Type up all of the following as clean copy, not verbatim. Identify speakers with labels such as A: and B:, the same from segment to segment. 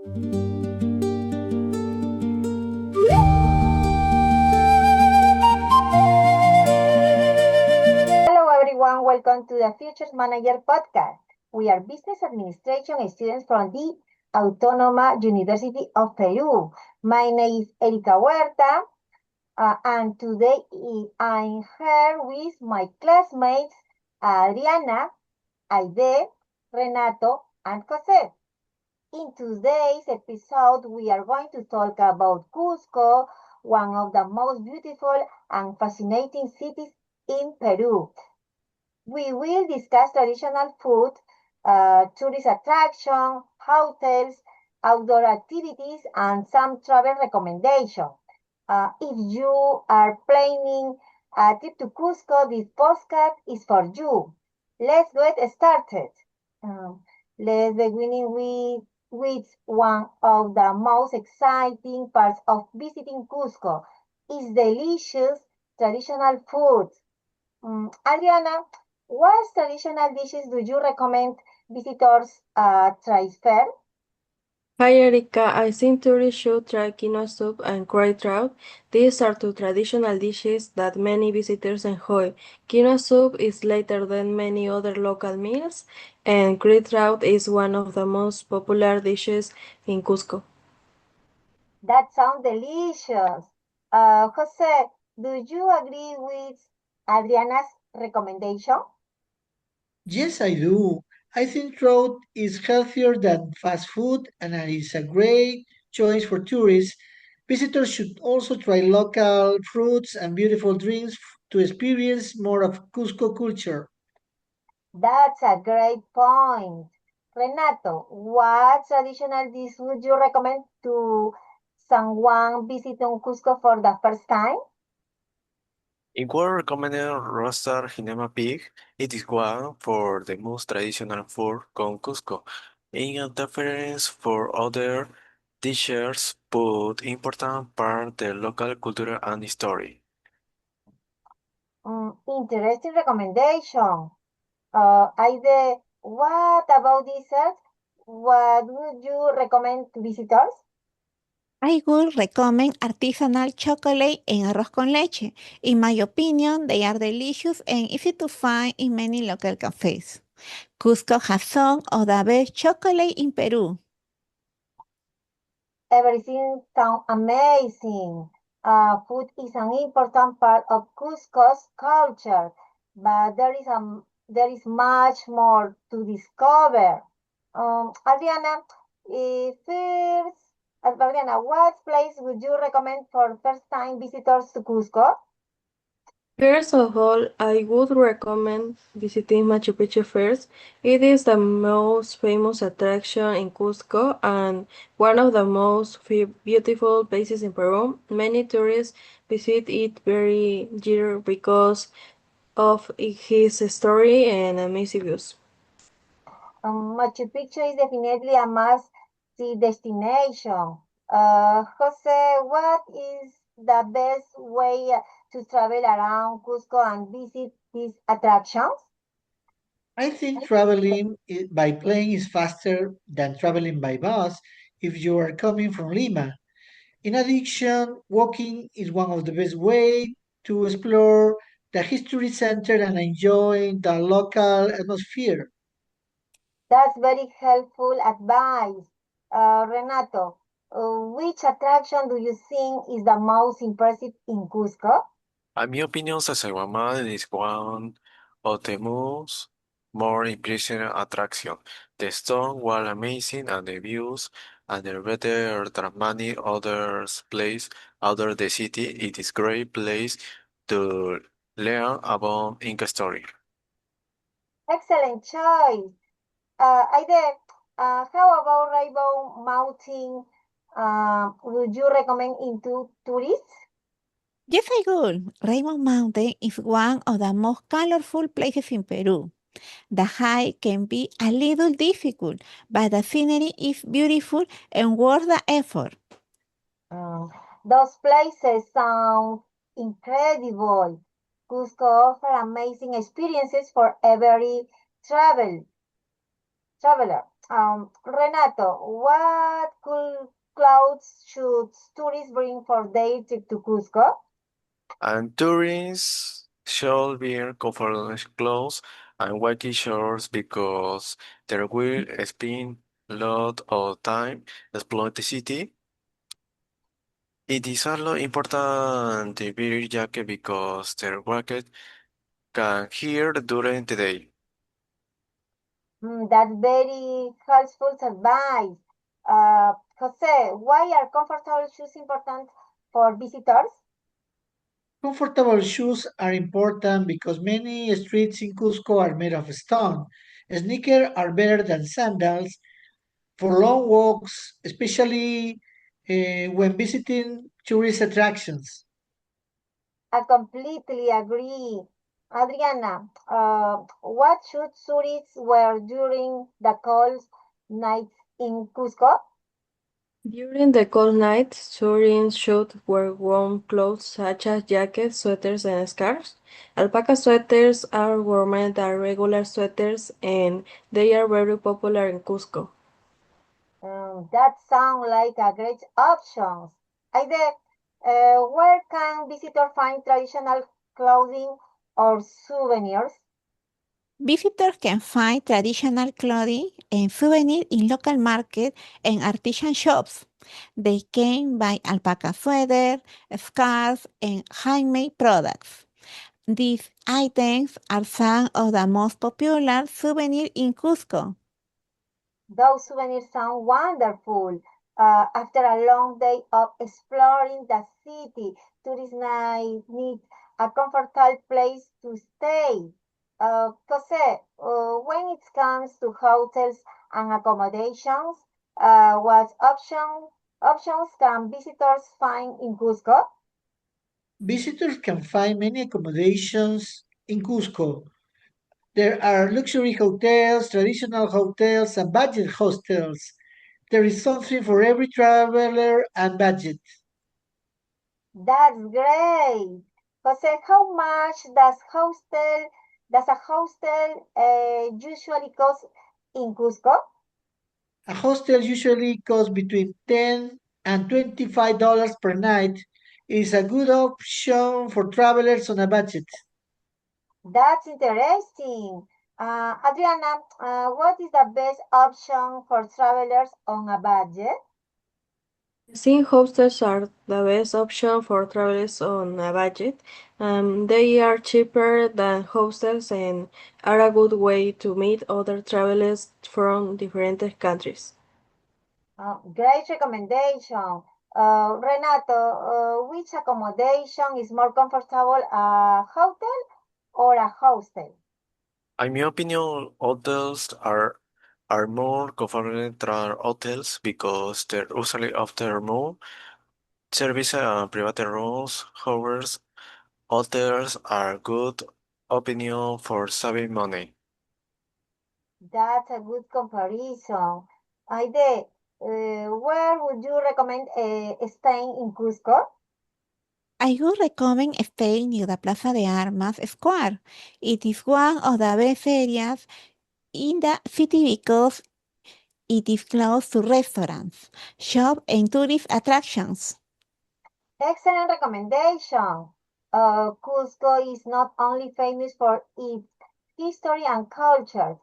A: Hello everyone, welcome to the Futures Manager podcast. We are business administration students from the Autónoma University of Peru. My name is Erika Huerta, and today I'm here with my classmates Adriana, Aide, Renato, and Jose. In today's episode, we are going to talk about Cusco, one of the most beautiful and fascinating cities in Peru. We will discuss traditional food, tourist attraction, hotels, outdoor activities, and some travel recommendations. If you are planning a trip to Cusco, this postcard is for you. Let's get started. Let's begin with one of the most exciting parts of visiting Cusco. Is delicious traditional food. Adriana, what traditional dishes do you recommend visitors try first?
B: Hi Erika, I think tourists should try quinoa soup and crab trout. These are two traditional dishes that many visitors enjoy. Quinoa soup is lighter than many other local meals, and crab trout is one of the most popular dishes in Cusco.
A: That sounds delicious. Jose, do you agree with Adriana's recommendation?
C: Yes, I do. I think trout is healthier than fast food and it is a great choice for tourists. Visitors should also try local fruits and beautiful drinks to experience more of Cusco culture.
A: That's a great point. Renato, what traditional dish would you recommend to someone visiting Cusco for the first time?
D: In would recommend roasted hinema pig. It is one for the most traditional food con Cusco. In a difference for other dishes, but important part the local culture and history.
A: Interesting recommendation. Aide, what about dessert? What would you recommend to visitors?
E: I would recommend artisanal chocolate and arroz con leche. In my opinion, they are delicious and easy to find in many local cafes. Cusco has some of the best chocolate in Peru.
A: Everything sounds amazing. Food is an important part of Cusco's culture, but there is much more to discover. Adriana, first, Adriana, what place would you recommend for first-time visitors to Cusco?
B: First of all, I would recommend visiting Machu Picchu first. It is the most famous attraction in Cusco and one of the most beautiful places in Peru. Many tourists visit it every year because of his story and amazing views.
A: Machu Picchu is definitely a must-see destination. Jose, what is the best way to travel around Cusco and visit these attractions?
C: I think by plane is faster than traveling by bus if you are coming from Lima. In addition, walking is one of the best ways to explore the history center and enjoy the local atmosphere.
A: That's very helpful advice. Renato, which attraction do you think is the most impressive in Cusco?
D: In my opinion, Sacsayhuaman is one of the most more impressive attraction. The stone were amazing and the views and the better than many other places outside the city. It is great place to learn about Inca story.
A: Excellent choice. Aide, how about Rainbow Mountain? Would you recommend into tourists?
E: Yes, I would. Rainbow Mountain is one of the most colorful places in Peru. The hike can be a little difficult, but the scenery is beautiful and worth the effort.
A: Mm, those places sound incredible. Cusco offers amazing experiences for every traveler. Renato, what cool clothes should tourists bring for their trip to Cusco?
D: And tourists should wear comfortable clothes and white shorts because they will spend a lot of time exploring the city. It is also important to wear jacket because their jacket can hear during the day.
A: That's very helpful advice. Jose, why are comfortable shoes important for visitors?
C: Comfortable shoes are important because many streets in Cusco are made of stone. Sneakers are better than sandals for long walks, especially when visiting tourist attractions.
A: I completely agree. Adriana, what should tourists wear during the cold nights in Cusco?
B: During the cold nights, tourists should wear warm clothes such as jackets, sweaters, and scarves. Alpaca sweaters are warmer than regular sweaters and they are very popular in Cusco.
A: That sounds like a great option. Aide, where can visitors find traditional clothing or souvenirs?
E: Visitors can find traditional clothing and souvenirs in local markets and artisan shops. They can buy alpaca sweaters, scarves, and handmade products. These items are some of the most popular souvenirs in Cusco.
A: Those souvenirs sound wonderful. After a long day of exploring the city, tourists need a comfortable place to stay. Jose, when it comes to hotels and accommodations, what options can visitors find in Cusco?
C: Visitors can find many accommodations in Cusco. There are luxury hotels, traditional hotels, and budget hostels. There is something for every traveler and budget.
A: That's great. Jose, how much does a hostel usually cost in Cusco?
C: A hostel usually costs between $10 and $25 per night. It is a good option for travelers on a budget.
A: That's interesting. Adriana, what is the best option for travelers on a budget?
B: Sim hostels are the best option for travelers on a budget. They are cheaper than hostels and are a good way to meet other travelers from different countries.
A: Great recommendation. Renato, which accommodation is more comfortable, a hotel or a hostel?
D: In my opinion, hotels are more comfortable than hotels because they usually offer more service and private rooms. However, hotels are good opinion for saving money.
A: That's a good comparison. Aide, where would you recommend staying in Cusco?
E: I would recommend staying near the Plaza de Armas Square. It is one of the best areas in the city because it is close to restaurants, shops, and tourist attractions.
A: Excellent recommendation. Cusco is not only famous for its history and culture,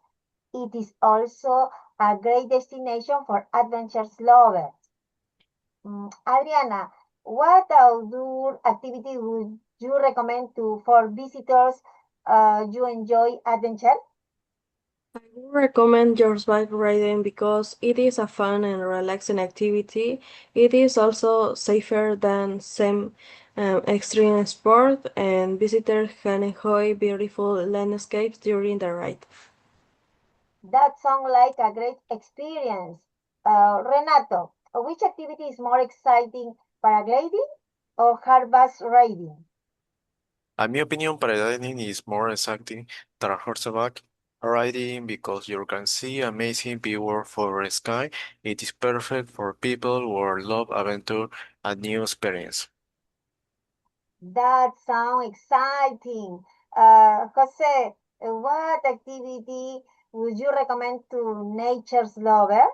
A: it is also a great destination for adventures lovers. Adriana, what outdoor activity would you recommend for visitors you enjoy adventure?
B: I would recommend horseback riding because it is a fun and relaxing activity. It is also safer than some extreme sport, and visitors can enjoy beautiful landscapes during the ride.
A: That sounds like a great experience. Renato, which activity is more exciting, paragliding or horseback riding?
D: In my opinion, paragliding is more exciting than horseback riding because you can see amazing views for the sky. It is perfect for people who love adventure and new experience.
A: That sounds exciting. Jose, what activity would you recommend to nature's lover?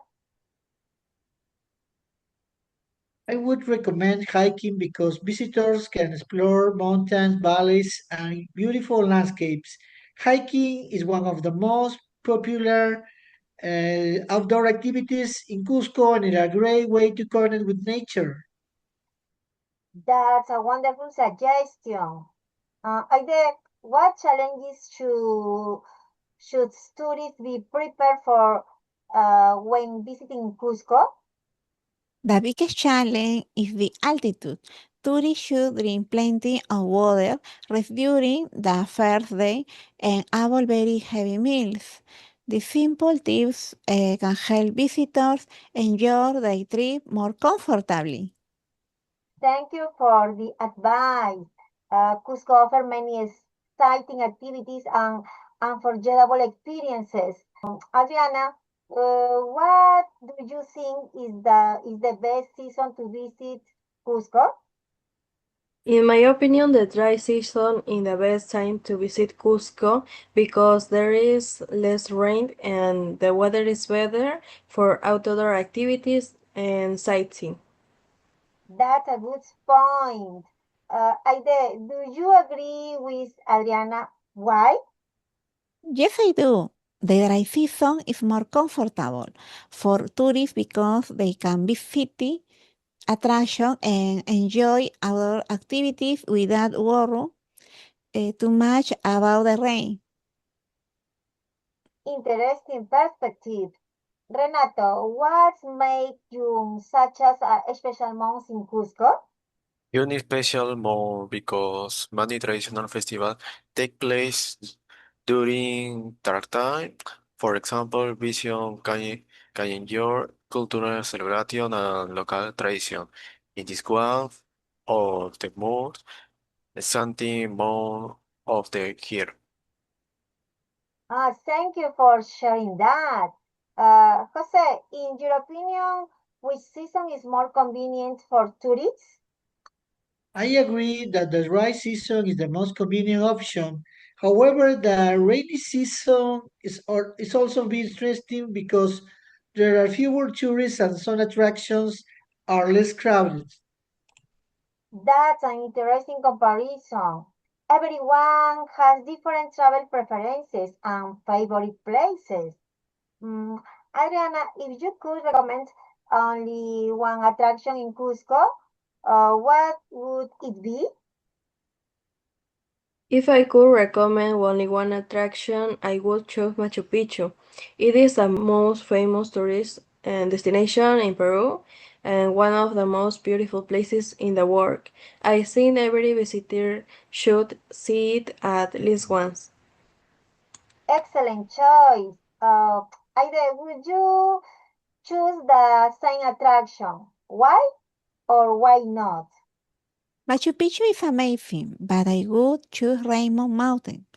C: I would recommend hiking because visitors can explore mountains, valleys, and beautiful landscapes. Hiking is one of the most popular outdoor activities in Cusco and it's a great way to connect with nature.
A: That's a wonderful suggestion. Aide, what challenges should tourists be prepared for when visiting Cusco?
E: The biggest challenge is the altitude. Tourists should drink plenty of water, rest during the first day, and avoid very heavy meals. The simple tips can help visitors enjoy their trip more comfortably.
A: Thank you for the advice. Cusco offers many exciting activities and unforgettable experiences. Adriana, what do you think is the best season to visit Cusco?
B: In my opinion, the dry season is the best time to visit Cusco because there is less rain and the weather is better for outdoor activities and sightseeing.
A: That's a good point. Aide, do you agree with Adriana? Why?
E: Yes, I do. The dry season is more comfortable for tourists because they can visit the attraction and enjoy outdoor activities without worry too much about the rain.
A: Interesting perspective. Renato, what make you such as a special month in Cusco?
D: Unique special more because many traditional festivals take place during dark time. For example, Vision can enjoy cultural celebration and local tradition. In this one of the most exciting month of the year.
A: Thank you for sharing that. Jose, in your opinion, which season is more convenient for tourists?
C: I agree that the dry season is the most convenient option. However, the rainy season is also be interesting because there are fewer tourists and some attractions are less crowded.
A: That's an interesting comparison. Everyone has different travel preferences and favorite places. Mm, Adriana, if you could recommend only one attraction in Cusco, what would it be?
B: If I could recommend only one attraction, I would choose Machu Picchu. It is the most famous tourist destination in Peru and one of the most beautiful places in the world. I think every visitor should see it at least once.
A: Excellent choice. Aide, would you choose the same attraction? Why or why not?
E: Machu Picchu is amazing, but I would choose Rainbow Mountain.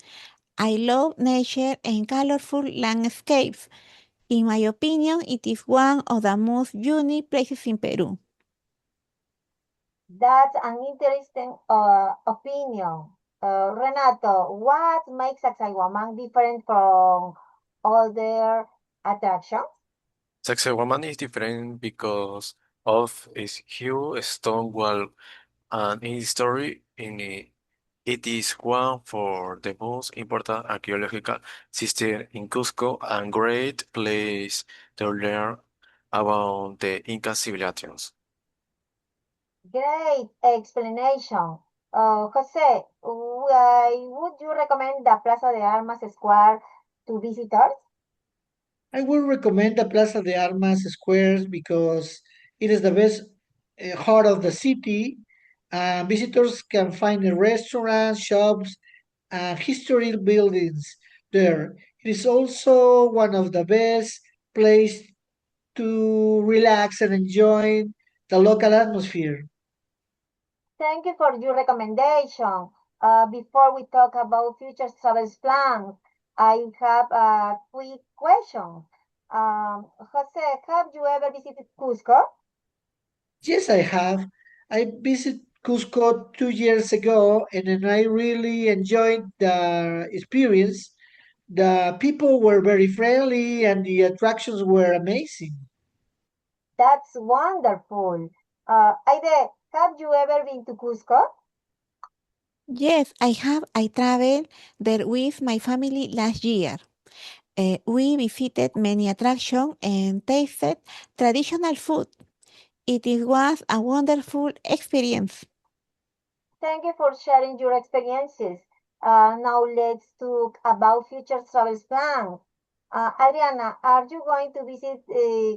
E: I love nature and colorful landscapes. In my opinion, it is one of the most unique places in Peru.
A: That's an interesting opinion. Renato, what makes Sacsayhuaman different from other attractions?
D: Sacsayhuaman is different because of its huge stone wall and its story in it. It is one for the most important archaeological sites in Cusco and great place to learn about the Inca civilizations.
A: Great explanation. Jose, why would you recommend the Plaza de Armas Square to visitors?
C: I would recommend the Plaza de Armas squares because it is the best heart of the city. Visitors can find the restaurants, shops, and historic buildings there. It is also one of the best places to relax and enjoy the local atmosphere.
A: Thank you for your recommendation. Before we talk about future travel plans, I have a quick question. Jose, have you ever visited Cusco?
C: Yes, I have. I visited Cusco 2 years ago and then I really enjoyed the experience. The people were very friendly and the attractions were amazing.
A: That's wonderful. Aide, have you ever been to Cusco?
E: Yes, I have. I traveled there with my family last year. We visited many attractions and tasted traditional food. Was a wonderful experience.
A: Thank you for sharing your experiences. Now let's talk about future travel plans. Adriana, are you going to visit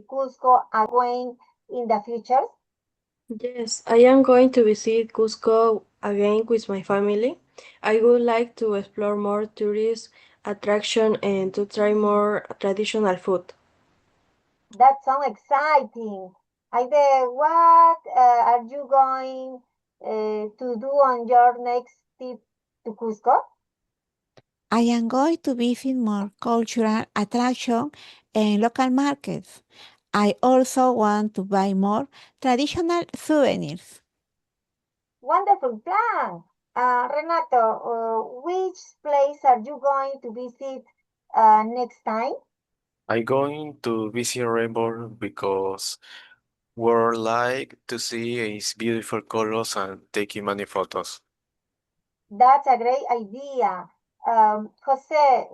A: Cusco again in the future?
B: Yes, I am going to visit Cusco again with my family. I would like to explore more tourist attraction and to try more traditional food.
A: That sounds exciting. Aide, what are you going to do on your next trip to Cusco?
E: I am going to visit more cultural attractions and local markets. I also want to buy more traditional souvenirs.
A: Wonderful plan. Renato, which place are you going to visit next time?
D: I'm going to visit Rainbow because we're like to see its beautiful colors and taking many photos.
A: That's a great idea. Jose,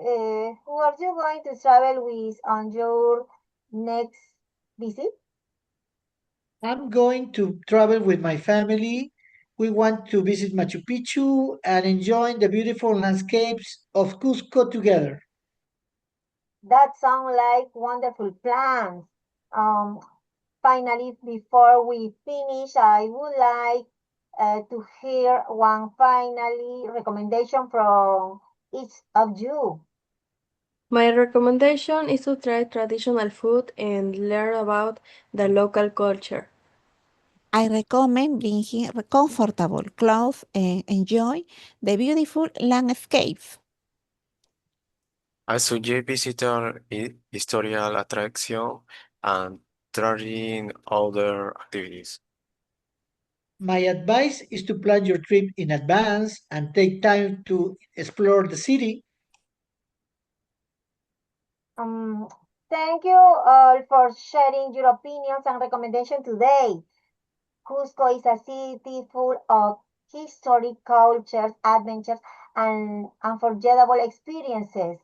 A: who are you going to travel with on your next visit?
C: I'm going to travel with my family. We want to visit Machu Picchu and enjoy the beautiful landscapes of Cusco together.
A: That sound like wonderful plans. Um, Finally, before we finish, I would like to hear one finally recommendation from each of you.
B: My recommendation is to try traditional food and learn about the local culture.
E: I recommend bringing comfortable clothes and enjoy the beautiful landscapes.
D: I suggest visiting historical attraction and trying other activities.
C: My advice is to plan your trip in advance and take time to explore the city.
A: Um, Thank you all for sharing your opinions and recommendations today. Cusco is a city full of historic cultures, adventures, and unforgettable experiences.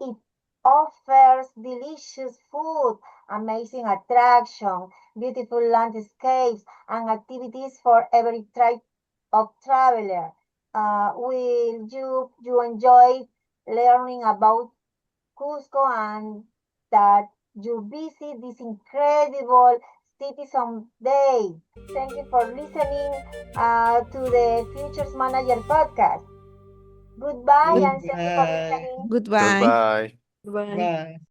A: It offers delicious food, amazing attractions, beautiful landscapes, and activities for every type of traveler. Will you enjoy learning about Cusco and that you visit this incredible city someday. Thank you for listening to the Futures Manager podcast. Goodbye and thank you for
C: Goodbye.
A: listening.
E: Goodbye.
D: Goodbye.
B: Bye.
C: Bye.